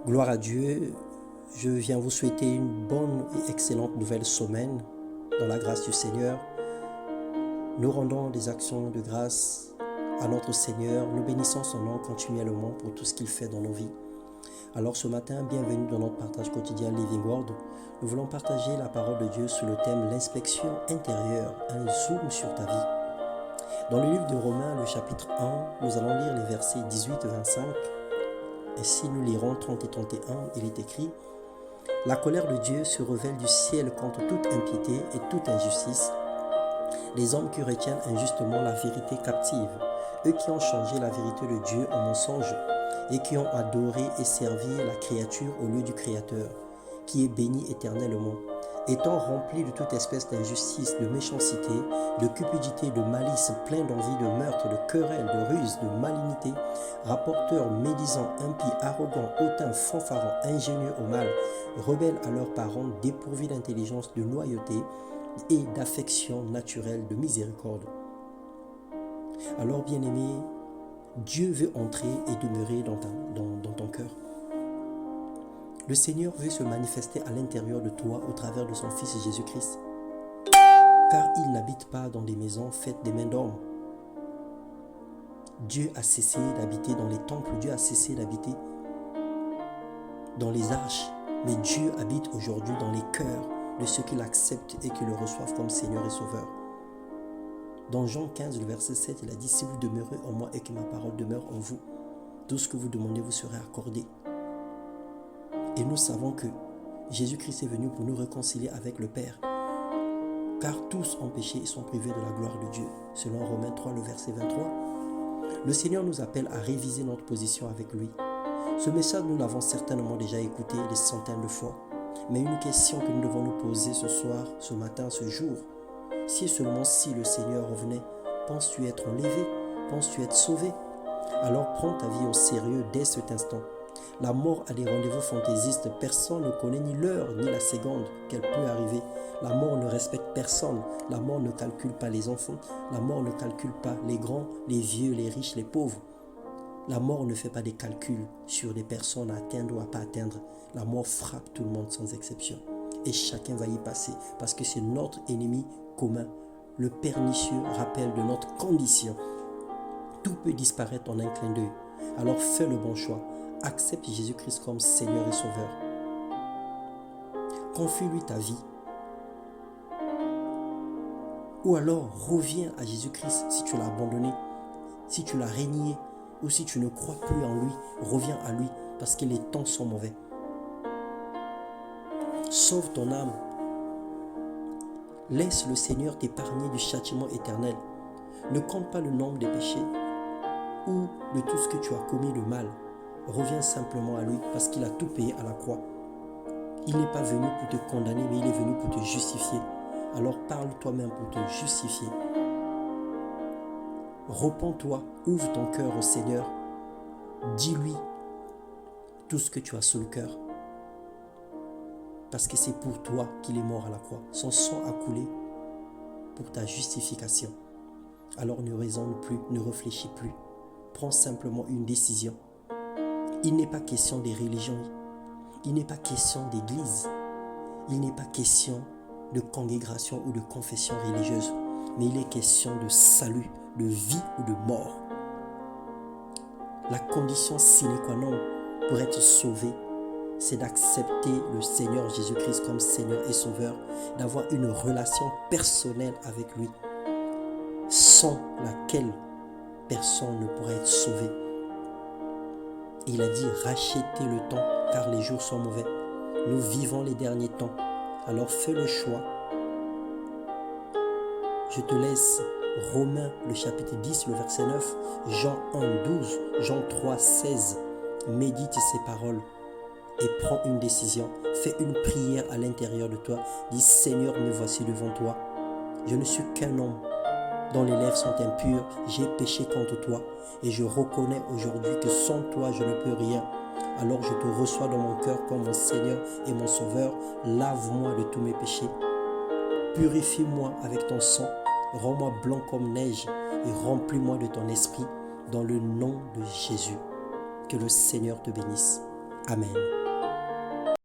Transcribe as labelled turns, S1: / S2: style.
S1: Gloire à Dieu, je viens vous souhaiter une bonne et excellente nouvelle semaine dans la grâce du Seigneur. Nous rendons des actions de grâce à notre Seigneur, nous bénissons son nom continuellement pour tout ce qu'il fait dans nos vies. Alors ce matin, bienvenue dans notre partage quotidien Living Word. Nous voulons partager la parole de Dieu sous le thème l'inspection intérieure, un zoom sur ta vie. Dans le livre de Romains, le chapitre 1, nous allons lire les versets 18 et 25. Et si nous lirons 30 et 31, il est écrit « La colère de Dieu se révèle du ciel contre toute impiété et toute injustice, les hommes qui retiennent injustement la vérité captive, eux qui ont changé la vérité de Dieu en mensonge et qui ont adoré et servi la créature au lieu du Créateur, qui est béni éternellement. Étant remplis de toute espèce d'injustice, de méchanceté, de cupidité, de malice, plein d'envie, de meurtre, de querelle, de ruse, de malignité, rapporteurs, médisants, impies, arrogants, hautains, fanfarons, ingénieux au mal, rebelles à leurs parents, dépourvus d'intelligence, de loyauté et d'affection naturelle, de miséricorde. Alors, bien-aimé, Dieu veut entrer et demeurer dans ton cœur. Le Seigneur veut se manifester à l'intérieur de toi au travers de son Fils Jésus-Christ. Car il n'habite pas dans des maisons faites des mains d'hommes. Dieu a cessé d'habiter dans les temples, Dieu a cessé d'habiter dans les arches. Mais Dieu habite aujourd'hui dans les cœurs de ceux qui l'acceptent et qui le reçoivent comme Seigneur et Sauveur. Dans Jean 15, le verset 7, il a dit « Si vous demeurez en moi et que ma parole demeure en vous, tout ce que vous demandez vous sera accordé. » Et nous savons que Jésus-Christ est venu pour nous réconcilier avec le Père. Car tous ont péché et sont privés de la gloire de Dieu. Selon Romains 3, le verset 23. Le Seigneur nous appelle à réviser notre position avec lui. Ce message, nous l'avons certainement déjà écouté des centaines de fois. Mais une question que nous devons nous poser ce soir, ce matin, ce jour. Si et seulement si le Seigneur revenait, penses-tu être enlevé? Penses-tu être sauvé? Alors prends ta vie au sérieux dès cet instant. La mort a des rendez-vous fantaisistes. Personne ne connaît ni l'heure ni la seconde qu'elle peut arriver. La mort ne respecte personne. La mort ne calcule pas les enfants. La mort ne calcule pas les grands, les vieux, les riches, les pauvres. La mort ne fait pas des calculs sur des personnes à atteindre ou à ne pas atteindre. La mort frappe tout le monde sans exception. Et chacun va y passer parce que c'est notre ennemi commun. Le pernicieux rappel de notre condition. Tout peut disparaître en un clin d'œil. Alors fais le bon choix. Accepte Jésus-Christ comme Seigneur et Sauveur. Confie-lui ta vie. Ou alors reviens à Jésus-Christ si tu l'as abandonné, si tu l'as renié ou si tu ne crois plus en lui. Reviens à lui parce que les temps sont mauvais. Sauve ton âme. Laisse le Seigneur t'épargner du châtiment éternel. Ne compte pas le nombre des péchés ou de tout ce que tu as commis de mal. Reviens simplement à lui parce qu'il a tout payé à la croix. Il n'est pas venu pour te condamner, mais il est venu pour te justifier. Alors parle toi-même pour te justifier. Repens-toi, ouvre ton cœur au Seigneur. Dis-lui tout ce que tu as sous le cœur. Parce que c'est pour toi qu'il est mort à la croix. Son sang a coulé pour ta justification. Alors ne raisonne plus, ne réfléchis plus. Prends simplement une décision. Il n'est pas question des religions. Il n'est pas question d'église. Il n'est pas question de congrégation ou de confession religieuse. Mais il est question de salut, de vie ou de mort. La condition sine qua non pour être sauvé, c'est d'accepter le Seigneur Jésus-Christ comme Seigneur et Sauveur, d'avoir une relation personnelle avec lui, sans laquelle personne ne pourrait être sauvé. Il a dit « Rachetez le temps, car les jours sont mauvais. Nous vivons les derniers temps. Alors fais le choix. » Je te laisse Romains, le chapitre 10, le verset 9, Jean 1, 12, Jean 3, 16. Médite ces paroles et prends une décision. Fais une prière à l'intérieur de toi. Dis « Seigneur, me voici devant toi. Je ne suis qu'un homme dont les lèvres sont impures, j'ai péché contre toi et je reconnais aujourd'hui que sans toi je ne peux rien. Alors je te reçois dans mon cœur comme mon Seigneur et mon Sauveur. Lave-moi de tous mes péchés. Purifie-moi avec ton sang Rends-moi blanc comme neige et remplis-moi de ton esprit dans le nom de Jésus. Que le Seigneur te bénisse. Amen.